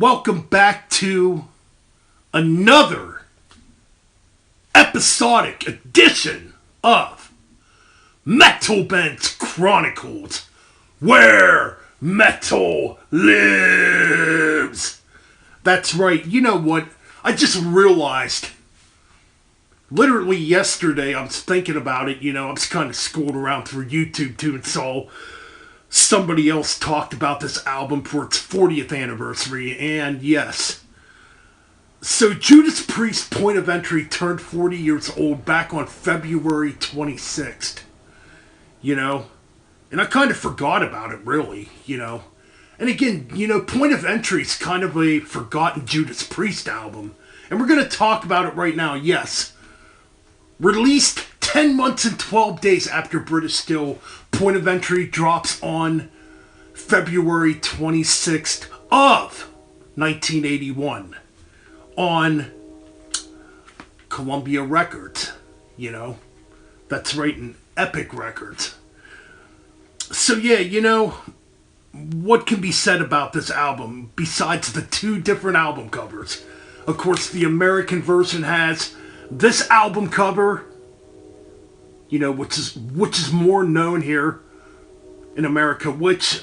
Welcome back to another episodic edition of Metalben's Chronicles, where metal lives. That's right. You know what? I just realized, literally yesterday, I was thinking about it. I was kind of scrolling around through YouTube too and saw somebody else talked about this album for its 40th anniversary, and yes. So Judas Priest's Point of Entry turned 40 years old back on February 26th. And I kind of forgot about it, really, And again, Point of Entry is kind of a forgotten Judas Priest album. And we're going to talk about it right now, yes. Released 10 months and 12 days after British Steel, Point of Entry drops on February 26th of 1981 on Columbia Records, That's right, in Epic Records. So yeah, what can be said about this album besides the two different album covers? Of course, the American version has this album cover, which is more known here in America, which,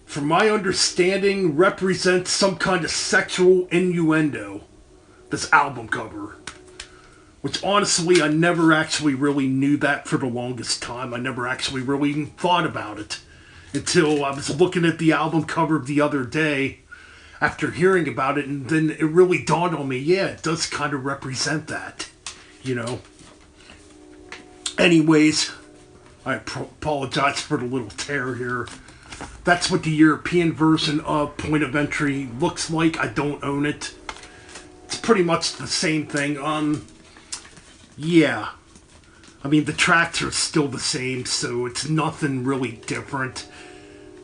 from my understanding, represents some kind of sexual innuendo, this album cover. Which, honestly, I never actually really knew that for the longest time. I never actually really even thought about it until I was looking at the album cover the other day after hearing about it, and then it really dawned on me, yeah, it does kind of represent that, Anyways, I apologize for the little tear here. That's what the European version of Point of Entry looks like. I don't own it. It's pretty much the same thing. Yeah. I mean, the tracks are still the same, so it's nothing really different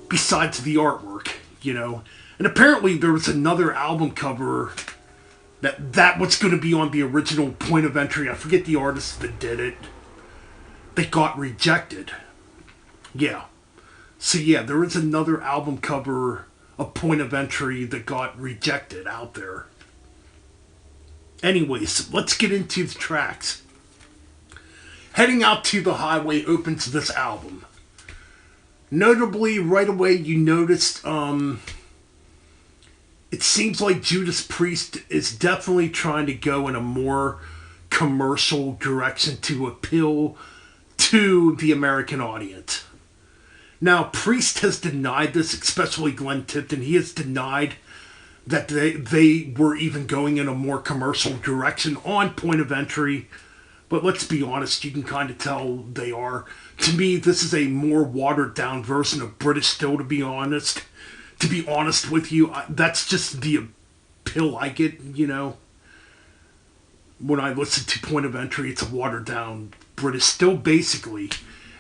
besides the artwork, And apparently there was another album cover that was going to be on the original Point of Entry. I forget the artist that did it. They got rejected. Yeah. So yeah, there is another album cover of Point of Entry that got rejected out there. Anyways, let's get into the tracks. Heading Out to the Highway opens this album. Notably, right away you noticed, it seems like Judas Priest is definitely trying to go in a more commercial direction to appeal to the American audience. Now, Priest has denied this, especially Glenn Tipton. He has denied that they were even going in a more commercial direction on Point of Entry. But let's be honest, you can kind of tell they are. To me, this is a more watered-down version of British Steel, to be honest. To be honest with you, that's just the appeal I get, When I listen to Point of Entry, it's a watered-down British Steel, basically.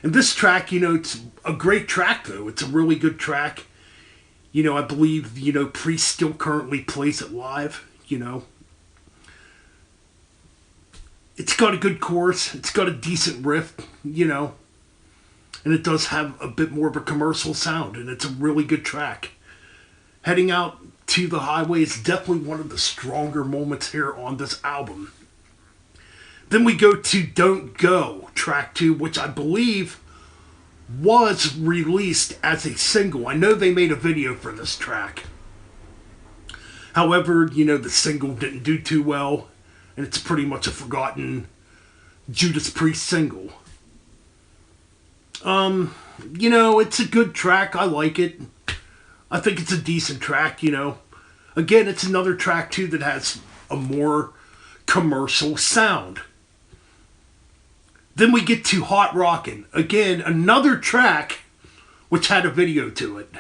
And this track, it's a great track, though. It's a really good track. I believe, Priest still currently plays it live, It's got a good chorus. It's got a decent riff, And it does have a bit more of a commercial sound, and it's a really good track. Heading Out to the Highway is definitely one of the stronger moments here on this album. Then we go to Don't Go, track 2, which I believe was released as a single. I know they made a video for this track. However, the single didn't do too well, and it's pretty much a forgotten Judas Priest single. It's a good track. I like it. I think it's a decent track, Again, it's another track, too, that has a more commercial sound. Then we get to Hot Rockin'. Again, another track which had a video to it.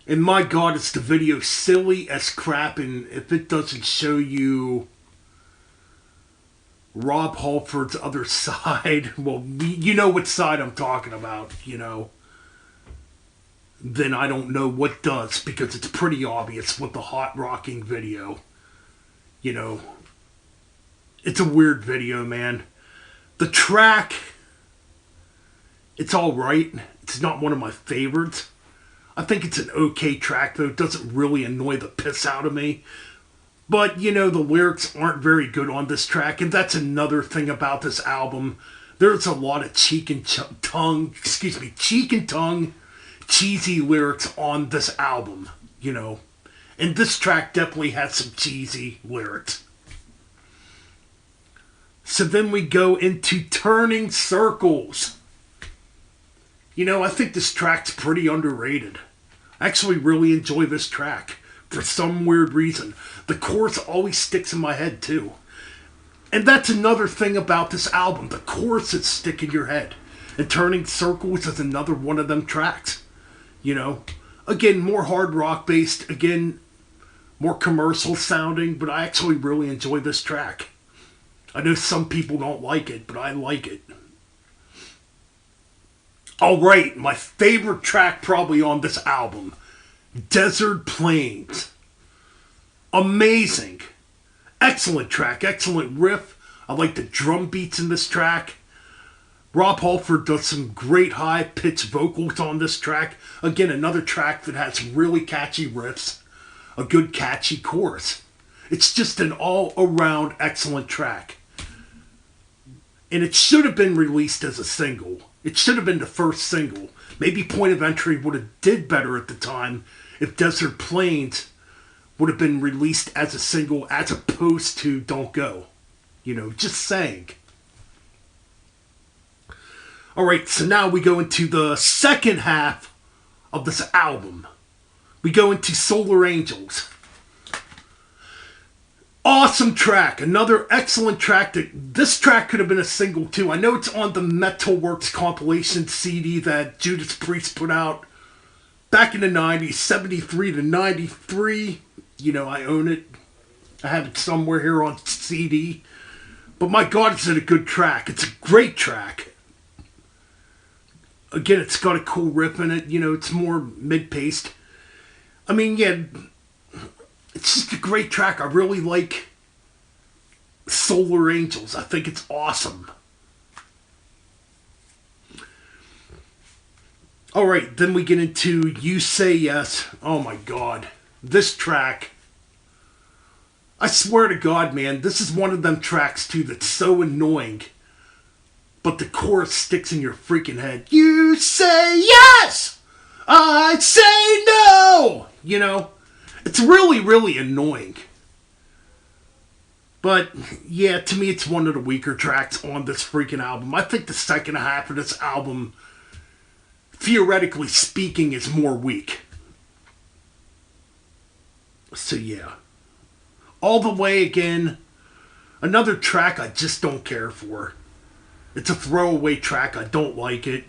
And my God, is the video silly as crap, and if it doesn't show you Rob Halford's other side, well, you know what side I'm talking about, then I don't know what does, because it's pretty obvious with the Hot Rocking video. It's a weird video, man. The track, it's alright. It's not one of my favorites. I think it's an okay track, though. It doesn't really annoy the piss out of me. But, the lyrics aren't very good on this track, and that's another thing about this album. There's a lot of cheek and tongue, cheesy lyrics on this album, And this track definitely has some cheesy lyrics. So then we go into Turning Circles. I think this track's pretty underrated. I actually really enjoy this track. For some weird reason. The chorus always sticks in my head, too. And that's another thing about this album. The choruses stick in your head. And Turning Circles is another one of them tracks. Again, more hard rock based. Again, more commercial sounding. But I actually really enjoy this track. I know some people don't like it, but I like it. Alright, my favorite track probably on this album. Desert Plains. Amazing. Excellent track. Excellent riff. I like the drum beats in this track. Rob Halford does some great high-pitched vocals on this track. Again, another track that has really catchy riffs. A good catchy chorus. It's just an all-around excellent track. And it should have been released as a single. It should have been the first single. Maybe Point of Entry would have did better at the time if Desert Plains would have been released as a single as opposed to Don't Go. Just saying. Alright, so now we go into the second half of this album. We go into Solar Angels. Awesome track. Another excellent track. This track could have been a single too. I know it's on the Metalworks compilation CD that Judas Priest put out back in the 90s, 73 to 93. I own it. I have it somewhere here on CD. But my God, is it a good track. It's a great track. Again, it's got a cool riff in it. It's more mid-paced. It's just a great track. I really like Solar Angels. I think it's awesome. Alright, then we get into You Say Yes. Oh my God. This track. I swear to God, man, this is one of them tracks too that's so annoying. But the chorus sticks in your freaking head. You say yes! I say no! It's really, really annoying. But, yeah, to me it's one of the weaker tracks on this freaking album. I think the second half of this album, theoretically speaking, is more weak. So, yeah. All the Way Again, another track I just don't care for. It's a throwaway track. I don't like it.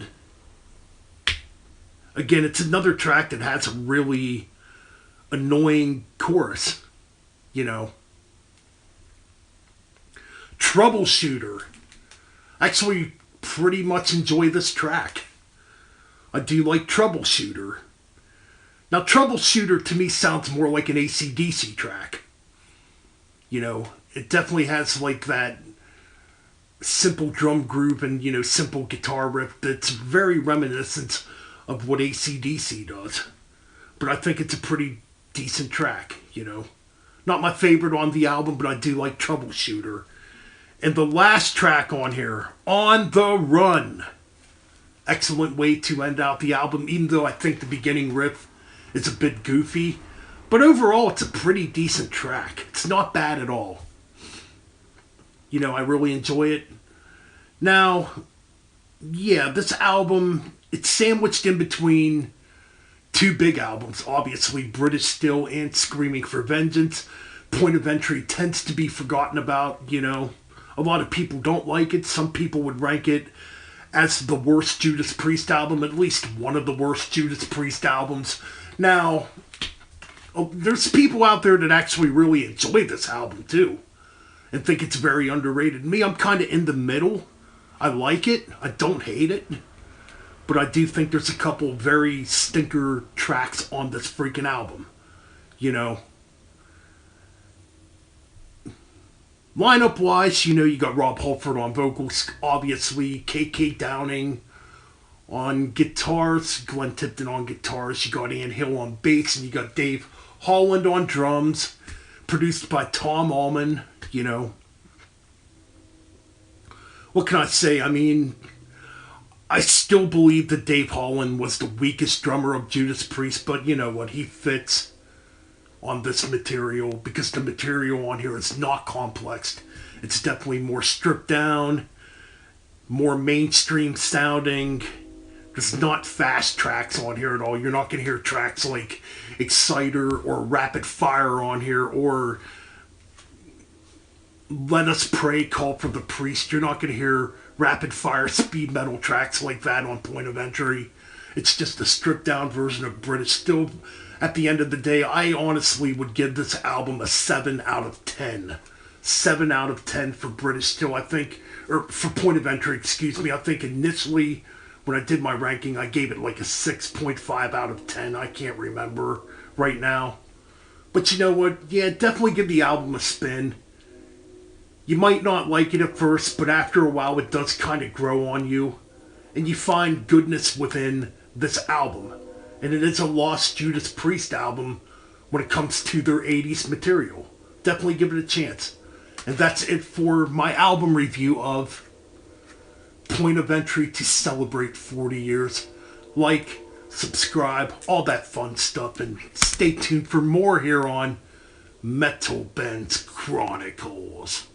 Again, it's another track that has a really annoying chorus. Troubleshooter. I actually pretty much enjoy this track. I do like Troubleshooter. Now, Troubleshooter to me sounds more like an AC/DC track. It definitely has like that simple drum group and, simple guitar riff that's very reminiscent of what AC/DC does. But I think it's a pretty decent track, Not my favorite on the album, but I do like Troubleshooter. And the last track on here, On the Run. Excellent way to end out the album, even though I think the beginning riff is a bit goofy. But overall, it's a pretty decent track. It's not bad at all. I really enjoy it. Now, yeah, this album, it's sandwiched in between two big albums, obviously, British Steel and Screaming for Vengeance. Point of Entry tends to be forgotten about, A lot of people don't like it. Some people would rank it as the worst Judas Priest album, at least one of the worst Judas Priest albums. Now, there's people out there that actually really enjoy this album, too, and think it's very underrated. Me, I'm kind of in the middle. I like it. I don't hate it. But I do think there's a couple very stinker tracks on this freaking album. Lineup-wise, you got Rob Halford on vocals, obviously, KK Downing on guitars, Glenn Tipton on guitars, you got Ian Hill on bass, and you got Dave Holland on drums, produced by Tom Allman, you know. What can I say? I mean, I still believe that Dave Holland was the weakest drummer of Judas Priest, but you know what? He fits on this material because the material on here is not complex. It's definitely more stripped down, more mainstream sounding. There's not fast tracks on here at all. You're not going to hear tracks like Exciter or Rapid Fire on here, or Let Us Pray, Call for the Priest. You're not going to hear rapid fire speed metal tracks like that on Point of Entry. It's just a stripped down version of British. Still, at the end of the day, I honestly would give this album a 7 out of 10. 7 out of 10 for British Steel, I think, or for Point of Entry, excuse me. I think initially when I did my ranking, I gave it like a 6.5 out of 10. I can't remember right now. But you know what? Yeah, definitely give the album a spin. You might not like it at first, but after a while it does kind of grow on you. And you find goodness within this album. And it is a lost Judas Priest album when it comes to their 80s material. Definitely give it a chance. And that's it for my album review of Point of Entry to celebrate 40 years. Like, subscribe, all that fun stuff, and stay tuned for more here on Metalben's Chronicles.